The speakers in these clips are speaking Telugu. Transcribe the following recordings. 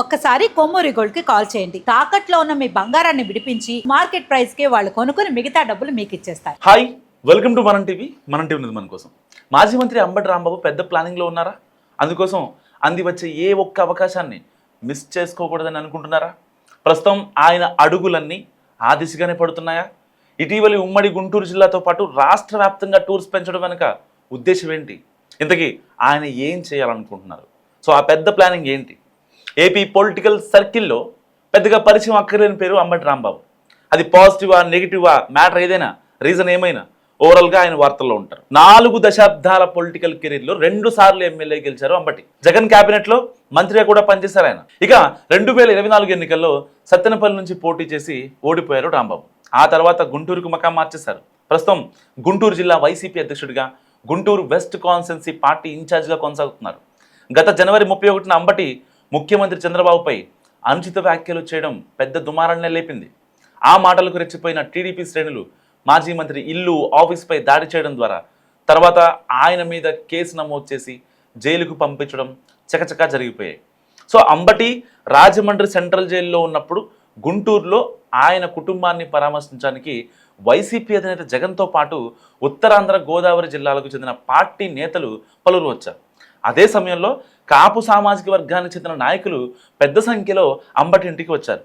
ఒక్కసారి కొమ్మూరి గోల్డ్ కి కాల్ చేయండి. తాకట్లో ఉన్న మీ బంగారాన్ని విడిపించి మార్కెట్ ప్రైస్ కి వాళ్ళు కొనుక్కుని మిగతా డబ్బులు మీకు ఇచ్చేస్తారు. హాయ్, వెల్కమ్ టు మనం టీవీ. మనం టీవీ ఉన్నది మన కోసం. మాజీ మంత్రి అంబటి రాంబాబు పెద్ద ప్లానింగ్లో ఉన్నారా? అందుకోసం అంది వచ్చే ఏ ఒక్క అవకాశాన్ని మిస్ చేసుకోకూడదని అనుకుంటున్నారా? ప్రస్తుతం ఆయన అడుగులన్నీ ఆ దిశగానే పడుతున్నాయా? ఇటీవలి ఉమ్మడి గుంటూరు జిల్లాతో పాటు రాష్ట్ర వ్యాప్తంగా టూర్స్ పెంచడం వెనుక ఉద్దేశం ఏంటి? ఇంతకీ ఆయన ఏం చేయాలనుకుంటున్నారు? సో ఆ పెద్ద ప్లానింగ్ ఏంటి? ఏపీ పొలిటికల్ సర్కిల్లో పెద్దగా పరిచయం అక్కర్లేని పేరు అంబటి రాంబాబు. అది పాజిటివా నెగిటివా మ్యాటర్ ఏదైనా, రీజన్ ఏమైనా, ఓవరాల్గా ఆయన వార్తల్లో ఉంటారు. 4 దశాబ్దాల పొలిటికల్ కెరీర్లో 2 సార్లు ఎమ్మెల్యే గెలిచారు అంబటి. జగన్ క్యాబినెట్లో మంత్రిగా కూడా పనిచేశారు ఆయన. ఇక 2024 ఎన్నికల్లో సత్తెనపల్లి నుంచి పోటీ చేసి ఓడిపోయారు రాంబాబు. ఆ తర్వాత గుంటూరుకు మకాం మార్చేశారు. ప్రస్తుతం గుంటూరు జిల్లా వైసీపీ అధ్యక్షుడిగా గుంటూరు వెస్ట్ కాన్స్టిట్యున్సీ పార్టీ ఇన్ఛార్జిగా కొనసాగుతున్నారు. గత జనవరి 31న అంబటి ముఖ్యమంత్రి చంద్రబాబుపై అనుచిత వ్యాఖ్యలు చేయడం పెద్ద దుమారాన్నే లేపింది. ఆ మాటలకు రెచ్చిపోయిన టీడీపీ శ్రేణులు మాజీ మంత్రి ఇల్లు, ఆఫీస్పై దాడి చేయడం ద్వారా తర్వాత ఆయన మీద కేసు నమోదు చేసి జైలుకు పంపించడం చకచకా జరిగిపోయాయి. సో అంబటి రాజమండ్రి సెంట్రల్ జైల్లో ఉన్నప్పుడు గుంటూరులో ఆయన కుటుంబాన్ని పరామర్శించడానికి వైసీపీ అధినేత జగన్తో పాటు ఉత్తరాంధ్ర, గోదావరి జిల్లాలకు చెందిన పార్టీ నేతలు పలువురు వచ్చారు. అదే సమయంలో కాపు సామాజిక వర్గానికి చెందిన నాయకులు పెద్ద సంఖ్యలో అంబటి ఇంటికి వచ్చారు.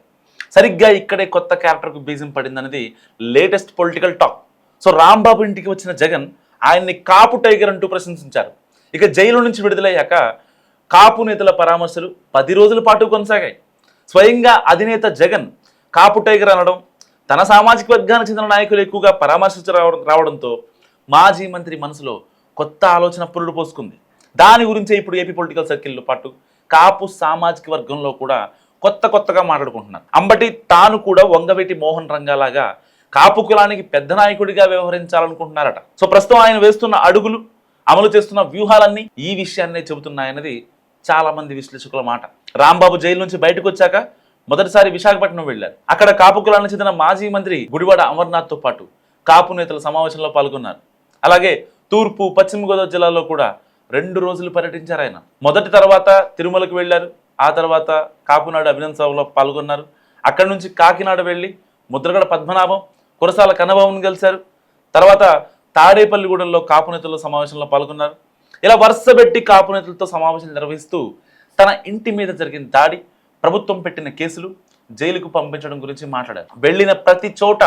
సరిగ్గా ఇక్కడే కొత్త క్యారెక్టర్కు బీజం పడిందనేది latest political talk. So Rambabu ఇంటికి వచ్చిన జగన్ ఆయన్ని కాపు టైగర్ అంటూ ప్రశంసించారు. ఇక జైలు నుంచి విడుదలయ్యాక కాపు నేతల పరామర్శలు 10 రోజుల పాటు కొనసాగాయి. స్వయంగా అధినేత జగన్ కాపు టైగర్ అనడం, తన సామాజిక వర్గానికి చెందిన నాయకులు ఎక్కువగా పరామర్శించి రావడంతో మాజీ మంత్రి మనసులో కొత్త ఆలోచన పురుడు పోసుకుంది. దాని గురించే ఇప్పుడు ఏపీ పొలిటికల్ సర్కిల్లో పాటు కాపు సామాజిక వర్గంలో కూడా కొత్తగా మాట్లాడుకుంటున్నారు. అంబటి తాను కూడా వంగవీటి మోహన్ రంగాలాగా కాపు కులానికి పెద్ద నాయకుడిగా వ్యవహరించాలనుకుంటున్నారట. సో ప్రస్తుతం ఆయన వేస్తున్న అడుగులు, అమలు చేస్తున్న వ్యూహాలన్నీ ఈ విషయాన్నే చెబుతున్నాయన్నది చాలా మంది విశ్లేషకుల మాట. రాంబాబు జైలు నుంచి బయటకు వచ్చాక మొదటిసారి విశాఖపట్నం వెళ్లారు. అక్కడ కాపు కులానికి చెందిన మాజీ మంత్రి గుడివాడ అమర్నాథ్తో పాటు కాపు నేతల సమావేశంలో పాల్గొన్నారు. అలాగే తూర్పు, పశ్చిమ గోదావరి జిల్లాలో కూడా 2 రోజులు పర్యటించారు ఆయన. మొదటి తర్వాత తిరుమలకు వెళ్ళారు. ఆ తర్వాత కాపునాడు అభినందన సభలో పాల్గొన్నారు. అక్కడి నుంచి కాకినాడ వెళ్ళి ముద్రగడ పద్మనాభం, కురసాల కన్నబాబును కలిశారు. తర్వాత తాడేపల్లిగూడెంలో కాపు నేతల సమావేశంలో పాల్గొన్నారు. ఇలా వరుసపెట్టి కాపు నేతలతో సమావేశం నిర్వహిస్తూ తన ఇంటి మీద జరిగిన దాడి, ప్రభుత్వం పెట్టిన కేసులు, జైలుకు పంపించడం గురించి మాట్లాడారు. వెళ్ళిన ప్రతి చోట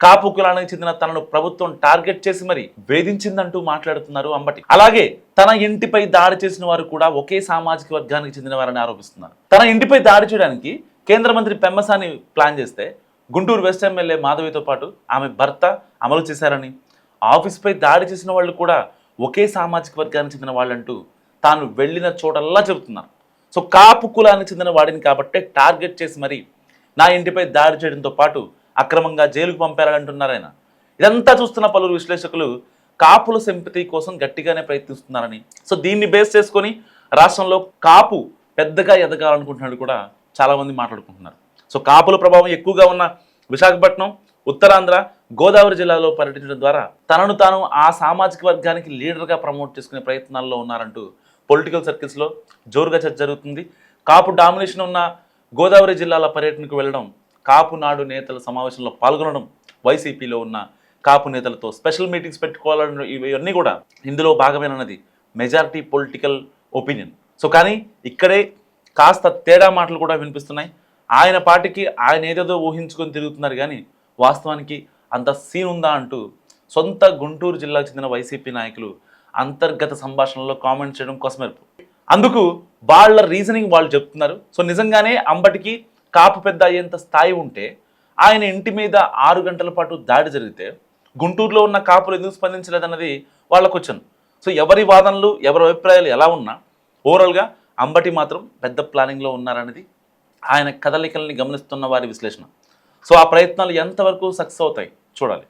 కాపు కులానికి చెందిన తనను ప్రభుత్వం టార్గెట్ చేసి మరి వేధించిందంటూ మాట్లాడుతున్నారు అంబటి. అలాగే తన ఇంటిపై దాడి చేసిన వారు కూడా ఒకే సామాజిక వర్గానికి చెందిన వారని ఆరోపిస్తున్నారు. తన ఇంటిపై దాడి చేయడానికి కేంద్ర మంత్రి పెమ్మసాని ప్లాన్ చేస్తే గుంటూరు వెస్ట్ ఎమ్మెల్యే మాధవితో పాటు ఆమె భర్త అమలు చేశారని, ఆఫీస్పై దాడి చేసిన వాళ్ళు కూడా ఒకే సామాజిక వర్గానికి చెందిన వాళ్ళంటూ తాను వెళ్ళిన చోటల్లా చెబుతున్నారు. సో కాపు కులానికి చెందిన వాడిని కాబట్టే టార్గెట్ చేసి మరి నా ఇంటిపై దాడి చేయడంతో పాటు అక్రమంగా జైలుకు పంపారంటున్నారు ఆయన. ఇదంతా చూస్తున్న పలువురు విశ్లేషకులు కాపుల సింపతి కోసం గట్టిగానే ప్రయత్నిస్తున్నారని, సో దీన్ని బేస్ చేసుకొని రాష్ట్రంలో కాపు పెద్దగా ఎదగాలనుకుంటున్నాడు కూడా చాలామంది మాట్లాడుకుంటున్నారు. సో కాపుల ప్రభావం ఎక్కువగా ఉన్న విశాఖపట్నం, ఉత్తరాంధ్ర, గోదావరి జిల్లాలో పర్యటించడం ద్వారా తనను తాను ఆ సామాజిక వర్గానికి లీడర్గా ప్రమోట్ చేసుకునే ప్రయత్నాల్లో ఉన్నారంటూ పొలిటికల్ సర్కిల్స్లో జోరుగా చర్చ జరుగుతుంది. కాపు డామినేషన్ ఉన్న గోదావరి జిల్లాల పర్యటనకు వెళ్ళడం, కాపు నాడు నేతల సమావేశంలో పాల్గొనడం, వైసీపీలో ఉన్న కాపు నేతలతో స్పెషల్ మీటింగ్స్ పెట్టుకోవాలని, ఇవన్నీ కూడా ఇందులో భాగమేనన్నది మెజారిటీ పొలిటికల్ ఒపీనియన్. సో కానీ ఇక్కడే కాస్త తేడా మాటలు కూడా వినిపిస్తున్నాయి. ఆయన పార్టీకి ఆయన ఏదేదో ఊహించుకొని తిరుగుతున్నారు కానీ వాస్తవానికి అంత సీన్ ఉందా అంటూ సొంత గుంటూరు జిల్లాకు చెందిన వైసీపీ నాయకులు అంతర్గత సంభాషణలో కామెంట్ చేయడం కోసమేర్పు. అందుకు వాళ్ళ రీజనింగ్ వాళ్ళు చెప్తున్నారు. సో నిజంగానే అంబటికి కాపు పెద్ద అయ్యేంత స్థాయి ఉంటే ఆయన ఇంటి మీద 6 గంటల పాటు దాడి జరిగితే గుంటూరులో ఉన్న కాపులు ఎందుకు స్పందించలేదన్నది వాళ్ళకు వచ్చాను. సో ఎవరి వాదనలు, ఎవరి అభిప్రాయాలు ఎలా ఉన్నా ఓవరాల్గా అంబటి మాత్రం పెద్ద ప్లానింగ్లో ఉన్నారనేది ఆయన కదలికల్ని గమనిస్తున్న వారి విశ్లేషణ. సో ఆ ప్రయత్నాలు ఎంతవరకు సక్సెస్ అవుతాయి చూడాలి.